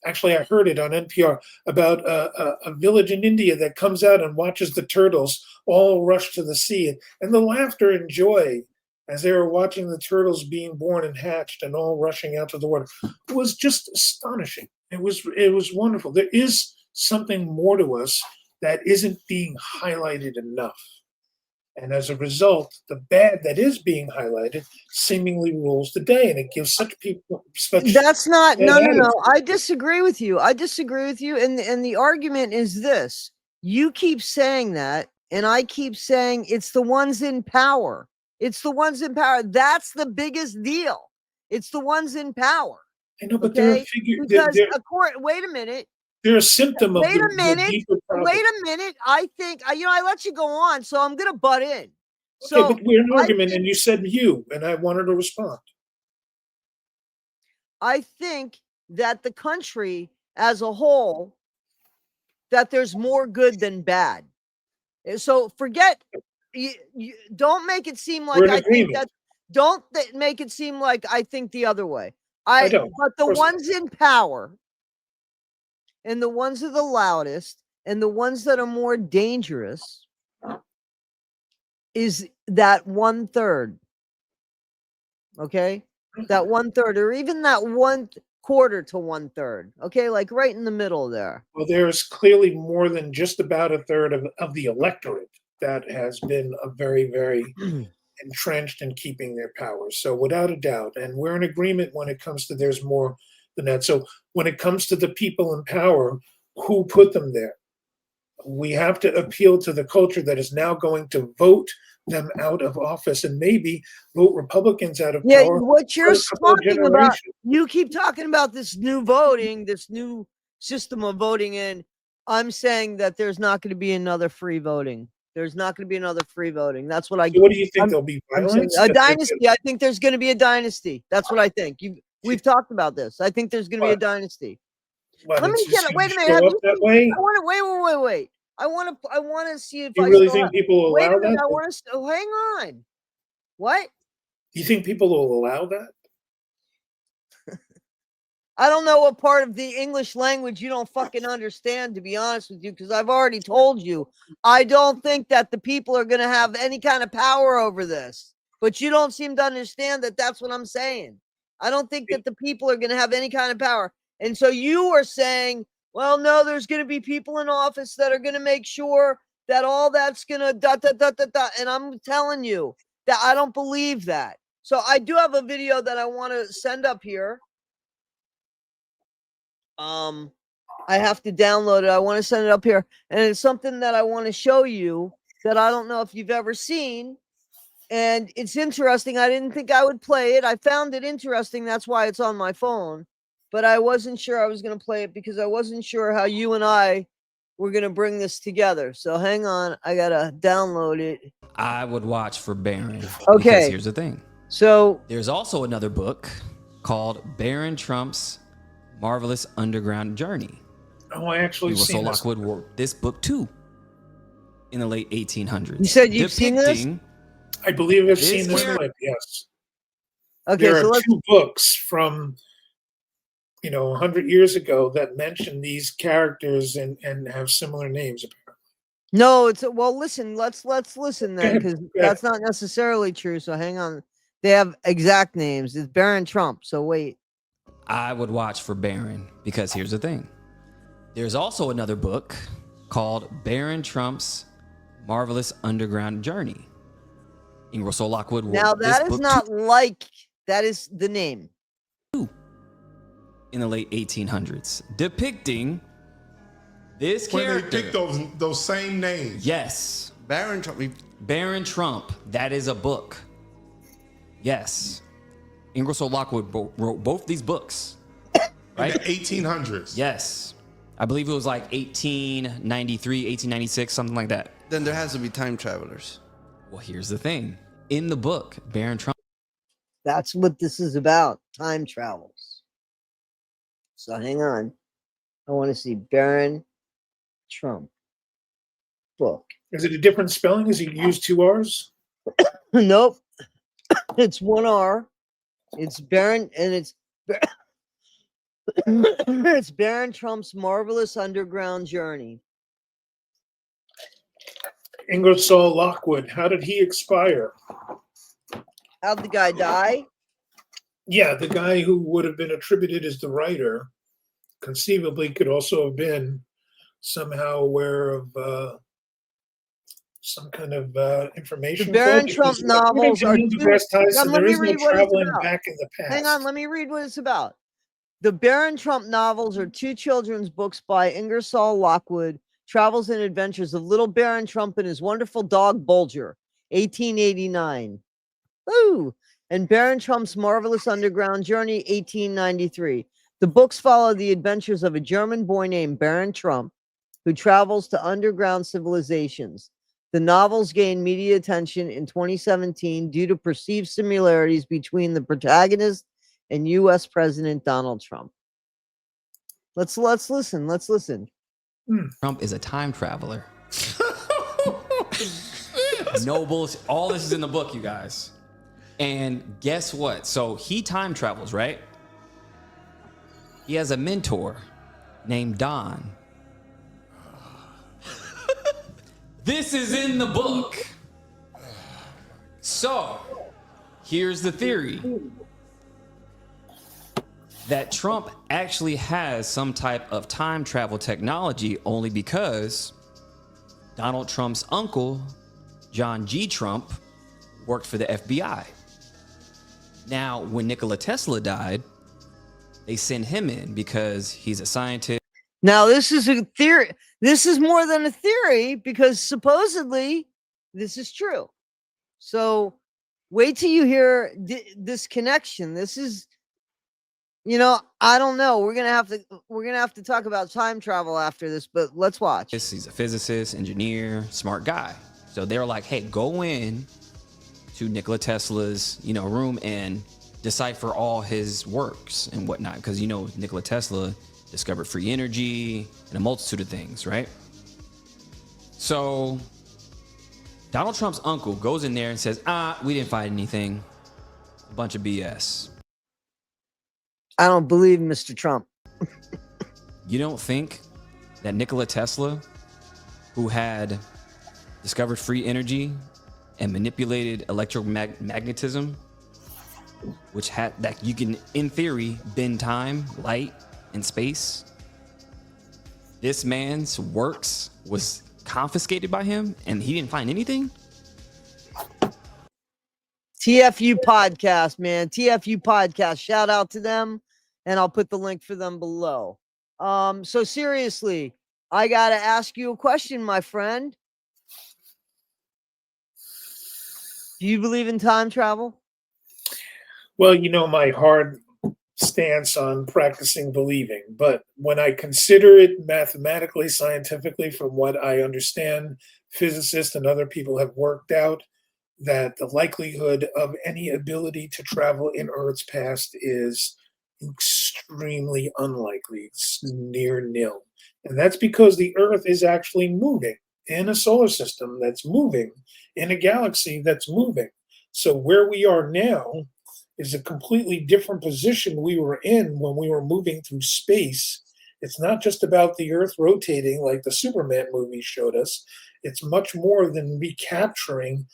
actually I heard it on NPR, about a village in India that comes out and watches the turtles all rush to the sea, and the laughter and joy as they were watching the turtles being born and hatched and all rushing out to the water was just astonishing. It was wonderful. There is something more to us that isn't being highlighted enough. And as a result, the bad that is being highlighted seemingly rules the day, and it gives such people such.
That's not no.
attitude.
I disagree with you. And the argument is this: you keep saying that, and I keep saying it's the ones in power. It's the ones in power. That's the biggest deal. It's the ones in power.
I know, but
Okay?
they're a figure.
Because wait a minute.
They're a symptom of
Wait a
the
minute.
deeper problem.
Wait a minute. I think I let you go on, so I'm gonna butt in.
Okay, but we're in an argument, and you said you, and I wanted to respond.
I think that the country as a whole, that there's more good than bad. So forget. You don't make it seem like
We're in
I think
agreement.
that. Make it seem like I think the other way.
I don't.
But the
Of course not.
ones in power, and the ones that are the loudest, and the ones that are more dangerous, is that 1/3. Okay, that 1/3, or even that 1/4 to 1/3. Okay, like right in the middle there.
Well, there's clearly more than just about a third of the electorate that has been a very, very entrenched in keeping their power. So without a doubt, and we're in agreement when it comes to there's more than that. So when it comes to the people in power, who put them there? We have to appeal to the culture that is now going to vote them out of office, and maybe vote Republicans out of
Yeah,
power.
what you're
for a couple of
talking about,
generations.
you keep talking about this new voting, this new system of voting, and I'm saying that there's not going to be another free voting. There's not going to be another free voting. That's what
So what do you think?
I'm-
There'll be
I'm saying.
violence?
A dynasty. I think there's going to be a dynasty. That's what I think. We've talked about this. I think there's going to be a
What?
dynasty.
What,
Let me
it's
get
just
it. Wait a
gonna
minute.
show
Have
up
you
that
seen-
way?
I want to wait. I want to see if
You
I
really
saw
think
it.
people will
Wait
allow
a minute.
that?
I want to. Oh, hang on. What?
You think people will allow that?
I don't know what part of the English language you don't fucking understand, to be honest with you, because I've already told you, I don't think that the people are going to have any kind of power over this. But you don't seem to understand that that's what I'm saying. I don't think that the people are going to have any kind of power. And so you are saying, well, no, there's going to be people in office that are going to make sure that all that's going to ... And I'm telling you that I don't believe that. So I do have a video that I want to send up here. I have to download it. I want to send it up here. And it's something that I want to show you that I don't know if you've ever seen. And it's interesting. I didn't think I would play it. I found it interesting. That's why it's on my phone. But I wasn't sure I was going to play it because I wasn't sure how you and I were going to bring this together. So hang on. I got to download it.
I would watch for Barron.
Okay.
Because here's the thing.
So
There's also another book called Barron Trump's Marvelous Underground Journey.
Oh, I actually
Russell
seen this.
Lockwood wrote this book too in the late 1800s.
You said you've seen this?
depicting
I believe I've
This
seen this
character-
clip. Yes,
Okay,
there
so
are
let's
2 books from 100 years ago that mention these characters and have similar names.
no, it's well. Listen, let's listen then,
ahead,
because
go ahead.
that's not necessarily true. So hang on. They have exact names. It's Baron Trump. So wait.
I would watch for Baron because here's the thing. There's also another book called Baron Trump's Marvelous Underground Journey. Ingersoll Lockwood wrote
Now
this
that is
book
not like that is the name.
too in the late 1800s, depicting this
When they
character.
pick those same names.
Yes,
Baron Trump.
Baron Trump. That is a book. Yes, Ingersoll Lockwood wrote both these books.
In
Right?
the 1800s.
Yes, I believe it was like 1893, 1896, something like that.
Then there has to be time travelers.
Well, here's the thing. In the book, Baron Trump
That's what this is about. Time travels. So hang on. I want to see Baron Trump book.
Is it a different spelling? Is he used 2 R's?
Nope. It's 1 R. It's Baron, and it's it's Baron Trump's Marvelous Underground Journey.
Ingersoll Lockwood. How did he expire?
How'd the guy die?
Yeah, the guy who would have been attributed as the writer conceivably could also have been somehow aware of some kind of information.
Baron
flow,
Trump
because according
novels
to
are
Neil
two-
deGrasse Tyson,
let
there
me
is no
read what it's
traveling
about.
back in the past.
Hang on, let me read what it's about. The Baron Trump novels are 2 children's books by Ingersoll Lockwood, Travels and Adventures of Little Baron Trump and His Wonderful Dog Bulger, 1889. Ooh, and Baron Trump's Marvelous Underground Journey, 1893. The books follow the adventures of a German boy named Baron Trump who travels to underground civilizations. The novels gained media attention in 2017 due to perceived similarities between the protagonist and U.S. President Donald Trump. Let's listen. Let's listen.
Trump is a time traveler. No bullshit. All this is in the book, you guys. And guess what? So he time travels, right? He has a mentor named Don. This is in the book. So here's the theory that Trump actually has some type of time travel technology only because Donald Trump's uncle, John G. Trump, worked for the FBI. Now, when Nikola Tesla died, they sent him in because he's a scientist.
Now, this is a theory. This is more than a theory because supposedly this is true. So wait till you hear this connection. This is, I don't know. We're gonna have to talk about time travel after this, but let's watch.
He's a physicist, engineer, smart guy. So they're like, hey, go in to Nikola Tesla's, room and decipher all his works and whatnot. Because, Nikola Tesla discovered free energy and a multitude of things, right? So Donald Trump's uncle goes in there and says, we didn't find anything. A bunch of BS.
I don't believe Mr. Trump.
You don't think that Nikola Tesla, who had discovered free energy and manipulated electromagnetism, which had that you can, in theory, bend time, light, and space, this man's works was confiscated by him and he didn't find anything?
TFU podcast, man. TFU podcast. Shout out to them. And I'll put the link for them below. So seriously, I gotta ask you a question, my friend. Do you believe in time travel?
Well, my hard stance on practicing believing, but when I consider it mathematically, scientifically, from what I understand, physicists and other people have worked out that the likelihood of any ability to travel in Earth's past is extremely unlikely. It's near nil. And that's because the Earth is actually moving in a solar system that's moving, in a galaxy that's moving. So where we are now is a completely different position we were in when we were moving through space. It's not just about the Earth rotating like the Superman movie showed us. It's much more than recapturing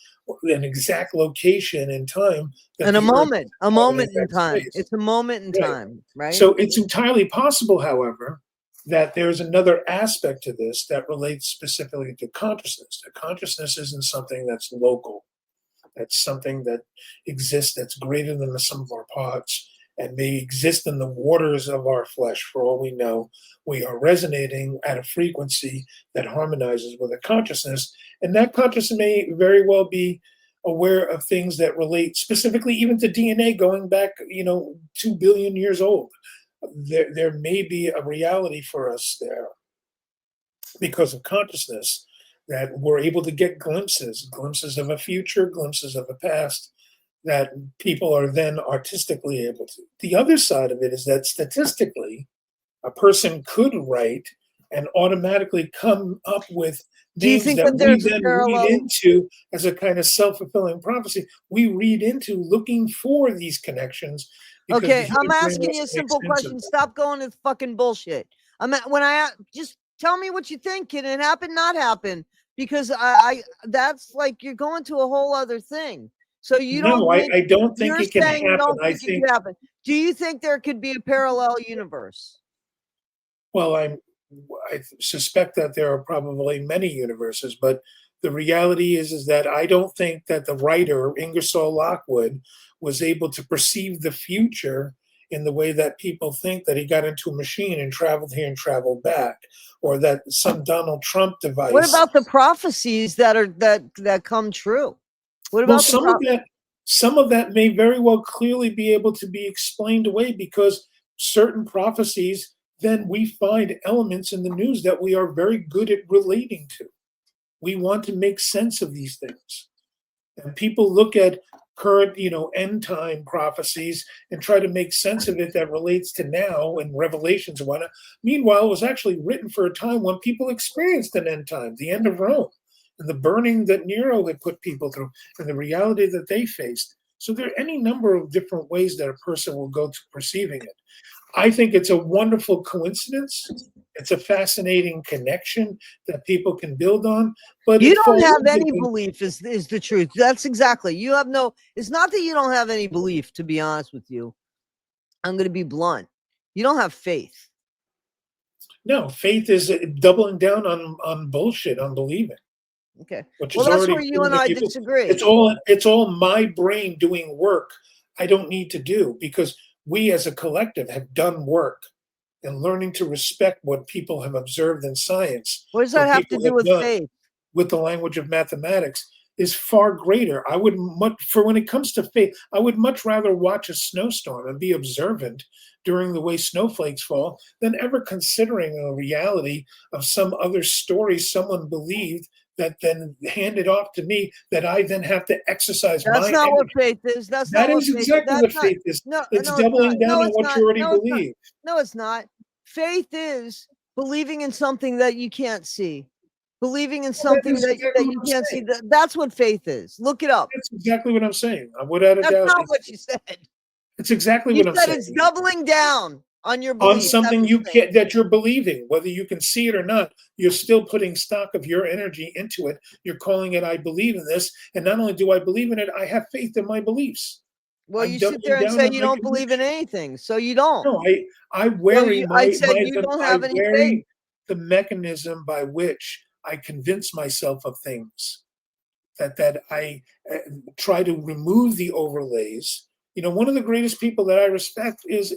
an exact location in time.
And a moment in time.
Space.
It's a moment in
Right.
time, right?
So it's entirely possible, however, that there's another aspect to this that relates specifically to consciousness. That consciousness isn't something that's local. That's something that exists, that's greater than the sum of our parts, and may exist in the waters of our flesh. For all we know, we are resonating at a frequency that harmonizes with a consciousness, and that consciousness may very well be aware of things that relate specifically even to DNA going back, 2 billion years old. There may be a reality for us there because of consciousness that we're able to get glimpses of a future, glimpses of a past that people are then artistically able to. The other side of it is that statistically, a person could write and automatically come up with
Do you
names
think
that
that
we
there's a
then
parallel?
read into as a kind of self-fulfilling prophecy. We read into looking for these connections. because the
Okay,
human
I'm
brain
asking
wants
you a
to make
simple
sense of
question.
them.
Stop going with fucking bullshit. Just tell me what you think. Can it happen? Not happen? Because I that's like you're going to a whole other thing. So you don't
No,
think
I don't think
you're
it can
saying you
happen.
don't
I
think it
think,
could happen. Do you think there could be a parallel universe?
well, I suspect that there are probably many universes, but the reality is that I don't think that the writer Ingersoll Lockwood was able to perceive the future in the way that people think, that he got into a machine and traveled here and traveled back, or that some Donald Trump device.
What about the prophecies that come true? What
Well,
about the
some of that may very well clearly be able to be explained away, because certain prophecies, then we find elements in the news that we are very good at relating to. We want to make sense of these things. And people look at current, end time prophecies and try to make sense of it that relates to now and revelations and whatnot. Meanwhile, it was actually written for a time when people experienced an end time, the end of Rome, and the burning that Nero had put people through, and the reality that they faced. So there are any number of different ways that a person will go to perceiving it. I think it's a wonderful coincidence. It's a fascinating connection that people can build on. But
You
it
don't
falls
have
into
any
the-
belief is the truth. That's exactly. You have no, it's not that you don't have any belief, to be honest with you. I'm going to be blunt. You don't have faith.
No, faith is doubling down on bullshit, on believing,
Okay.
which
Well,
is
that's
already
where you
proven
and
to
I
people.
disagree.
It's all my brain doing work I don't need to do, because we as a collective have done work and learning to respect what people have observed in science.
What does
what
that have to
people
do with
done
faith?
with the language of mathematics is far greater. I would when it comes to faith, I would much rather watch a snowstorm and be observant during the way snowflakes fall than ever considering a reality of some other story someone believed that then handed off to me, that I then have to exercise
That's
my
not what
energy.
faith is. That's
That
not what
is
faith is.
exactly
That's
what
not,
faith is.
no,
It's
no,
doubling
it's not.
down
No,
on
it's
what
not.
you already
No, it's not.
believe.
No, it's not. Faith is believing in something that you can't see. Believing in
That
something
is
that
exactly
you
what I'm
can't see.
saying.
That's what faith is. Look it up.
That's exactly what I'm saying. Without a
That's
doubt,
not what you said.
it's exactly
You
what I'm
said
saying.
it's doubling down on your
On
belief. That's
something
what
you
said.
can't, that you're believing, whether you can see it or not, you're still putting stock of your energy into it. You're calling it, I believe in this. And not only do I believe in it, I have faith in my beliefs.
Well,
I'm
you sit there
doubling
and
down
say
on
you
my
don't believe in
conviction.
anything, so you don't.
No, I
Well,
vary
I said you don't have
I
any
vary
faith.
the mechanism by which I convince myself of things. That I try to remove the overlays. One of the greatest people that I respect is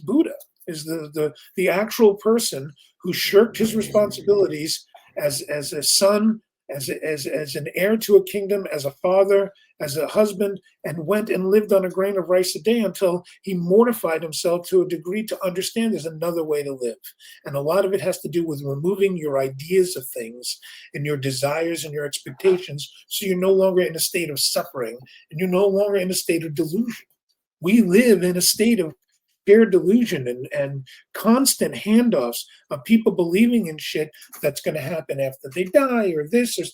Buddha, is the actual person who shirked his responsibilities as a son, as an heir to a kingdom, as a father, as a husband, and went and lived on a grain of rice a day until he mortified himself to a degree to understand there's another way to live. And a lot of it has to do with removing your ideas of things and your desires and your expectations, so you're no longer in a state of suffering and you're no longer in a state of delusion. We live in a state of shared delusion and constant handoffs of people believing in shit that's going to happen after they die or this or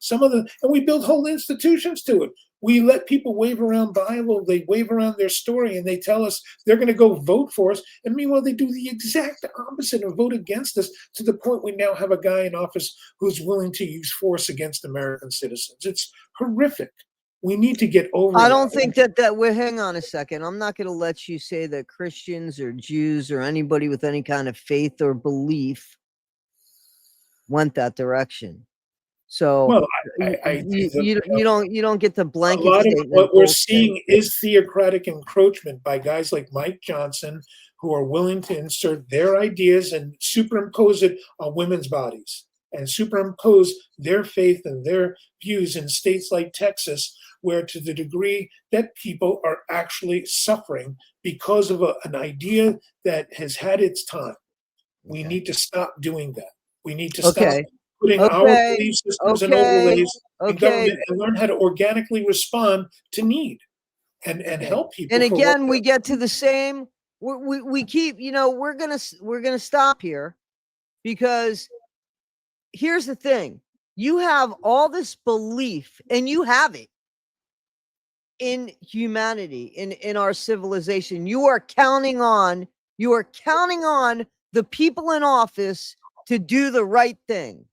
some of the, and we build whole institutions to it. We let people wave around Bible, they wave around their story, and they tell us they're going to go vote for us. And meanwhile, they do the exact opposite and vote against us, to the point we now have a guy in office who's willing to use force against American citizens. It's horrific. We need to get over
I
that.
don't think that we're, hang on a second. I'm not going to let you say that Christians or Jews or anybody with any kind of faith or belief went that direction. So
Well, I think that,
you don't get the
a
blanket
lot of
statement.
what we're
bullshit.
seeing is theocratic encroachment by guys like Mike Johnson, who are willing to insert their ideas and superimpose it on women's bodies and superimpose their faith and their views in states like Texas, where to the degree that people are actually suffering because of an idea that has had its time. We need to stop doing that. We need to stop putting our belief systems and overlays in government and learn how to organically respond to need and help people.
And again, we get to the same. We keep, we're gonna stop here, because here's the thing: you have all this belief, and you have it in humanity, in our civilization. You are counting on the people in office to do the right thing.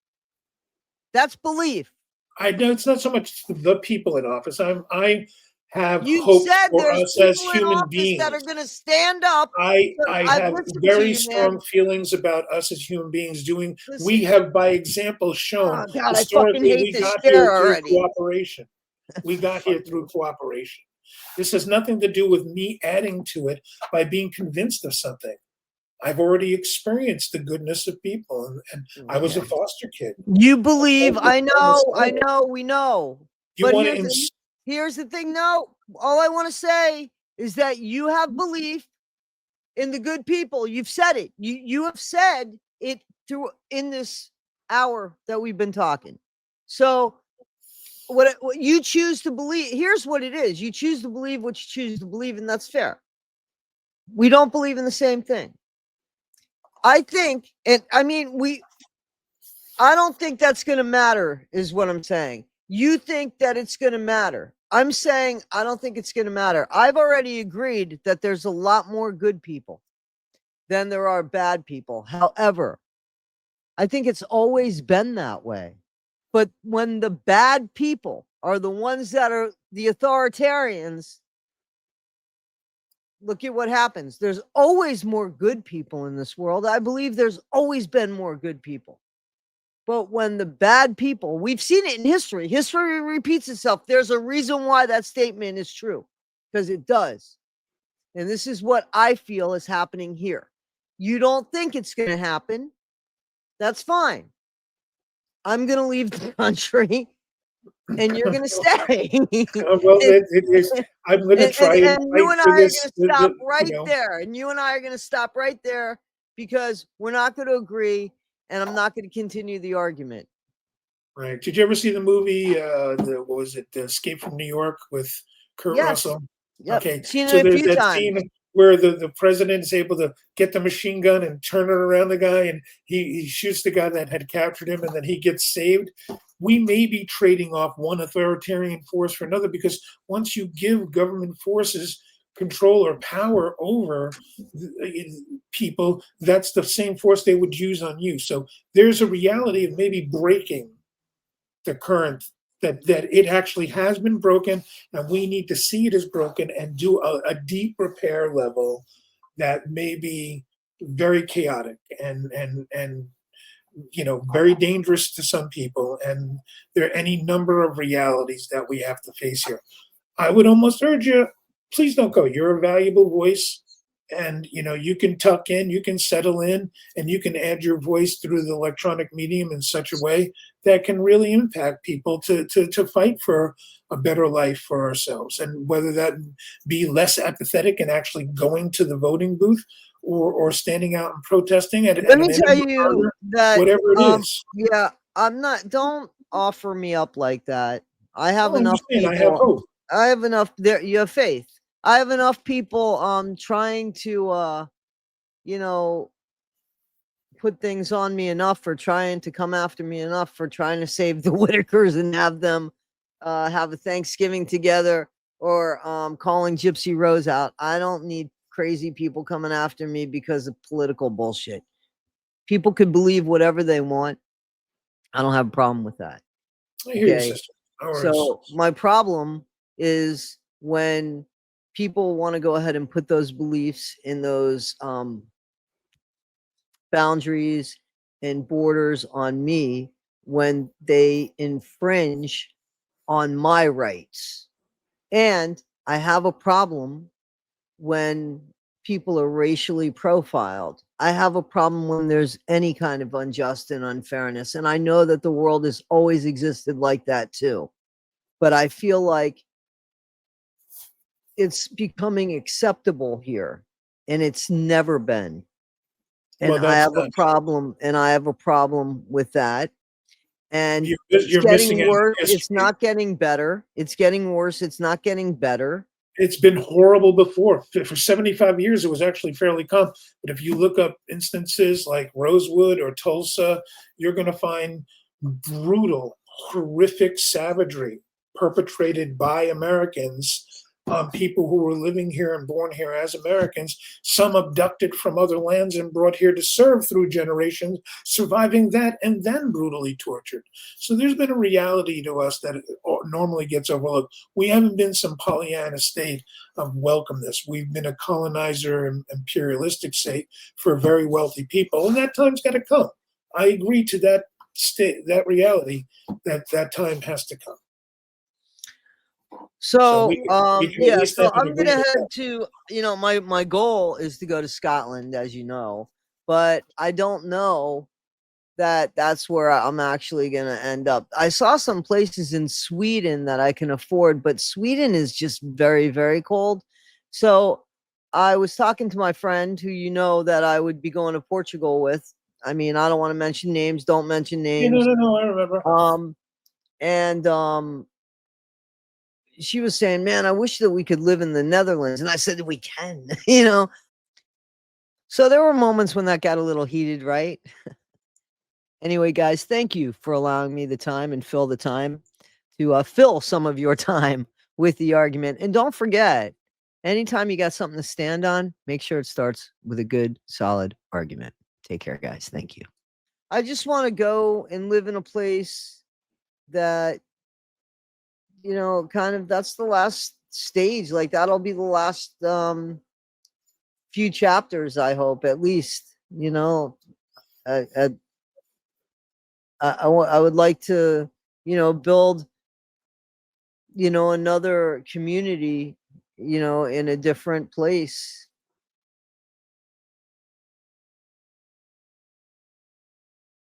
That's belief.
I know it's not so much the people in office. I have
You
hope
said
for
there's
us as
people in
human
office
beings
that are going to stand up.
I
I've
have
listened to
very
you,
strong
man.
feelings about us as human beings doing.
Listen.
We have, by example, shown
Oh, God, I fucking
historically
hate
we
this
got
chair
here through
already.
cooperation. We got here through cooperation. This has nothing to do with me adding to it by being convinced of something. I've already experienced the goodness of people, and I was a foster kid.
You believe? I know, we know.
You
But
want
here's the thing. No, all I want to say is that you have belief in the good people. You've said it. You have said it through in this hour that we've been talking. So what you choose to believe, here's what it is: you choose to believe what you choose to believe, and that's fair. We don't believe in the same thing. I think, and I mean, I don't think that's going to matter, is what I'm saying. You think that it's going to matter. I'm saying I don't think it's going to matter. I've already agreed that there's a lot more good people than there are bad people. However, I think it's always been that way. But when the bad people are the ones that are the authoritarians, look at what happens. There's always more good people in this world. I believe there's always been more good people. But when the bad people, we've seen it in history. History repeats itself. There's a reason why that statement is true, because it does. And this is what I feel is happening here. You don't think it's going to happen. That's fine. I'm going to leave the country, and you're going to stay.
Well, it is. I'm going to try and
you and I are going to stop right
you know.
there. And you and I are going to stop right there, because we're not going to agree, and I'm not going to continue the argument.
Right. Did you ever see the movie, what was it, Escape from New York with Kurt Russell?
Yep.
Okay.
Seen
So
it a
there's
few
that
times.
scene where the president is able to get the machine gun and turn it around the guy, and he shoots the guy that had captured him, and then he gets saved. We may be trading off one authoritarian force for another, because once you give government forces control or power over people, that's the same force they would use on you. So there's a reality of maybe breaking the current, that it actually has been broken, and we need to see it as broken and do a deep repair level that may be very chaotic and very dangerous to some people. And there are any number of realities that we have to face here. I would almost urge you, please don't go. You're a valuable voice, and you can tuck in, you can settle in, and you can add your voice through the electronic medium in such a way that can really impact people to fight for a better life for ourselves. And whether that be less apathetic and actually going to the voting booth, or standing out and protesting at
Let me tell you that
whatever it is.
Yeah, I'm not. Don't offer me up like that. I have
I'm
enough
just saying,
people.
I have hope.
I have enough. There, you have faith. I have enough people trying to you know, put things on me enough for trying to come after me enough for trying to save the Whitakers and have them have a Thanksgiving together or calling Gypsy Rose out. I don't need crazy people coming after me because of political bullshit. People could believe whatever they want. I don't have a problem with that.
I hear you,
Okay.
sister. No worries.
So my problem is when people want to go ahead and put those beliefs in those boundaries and borders on me when they infringe on my rights. And I have a problem when people are racially profiled. I have a problem when there's any kind of unjust and unfairness. And I know that the world has always existed like that too. But I feel like it's becoming acceptable here, and it's never been. And
Well,
I
that's
have a
not-
problem, and I have a problem with that. And
You're
it's
missing
getting
it in
worse. It's
history.
not getting better. It's getting worse. It's not getting better.
It's been horrible before. For 75 years, it was actually fairly calm. But if you look up instances like Rosewood or Tulsa, you're going to find brutal, horrific savagery perpetrated by Americans on people who were living here and born here as Americans, some abducted from other lands and brought here to serve through generations, surviving that and then brutally tortured. So there's been a reality to us that normally gets overlooked. We haven't been some Pollyanna state of welcomeness. We've been a colonizer and imperialistic state for very wealthy people, and that time's got to come. I agree to that state, that reality, that time has to come.
So,
we can at
yeah,
least
so
have an
I'm gonna
agreement
head
there.
to, my goal is to go to Scotland, as you know, but I don't know that that's where I'm actually gonna end up. I saw some places in Sweden that I can afford, but Sweden is just very, very cold. So I was talking to my friend who that I would be going to Portugal with. I mean, I don't want to mention names, don't mention
Yeah,
names.
no, I remember.
And she was saying, man, I wish that we could live in the Netherlands. And I said, we can, So there were moments when that got a little heated, right? Anyway, guys, thank you for allowing me the time and fill the time to fill some of your time with the argument. And don't forget, anytime you got something to stand on, make sure it starts with a good, solid argument. Take care, guys. Thank you. I just want to go and live in a place that kind of that's the last stage. Like that'll be the last few chapters, I hope, at least. I would like to, build, another community, in a different place.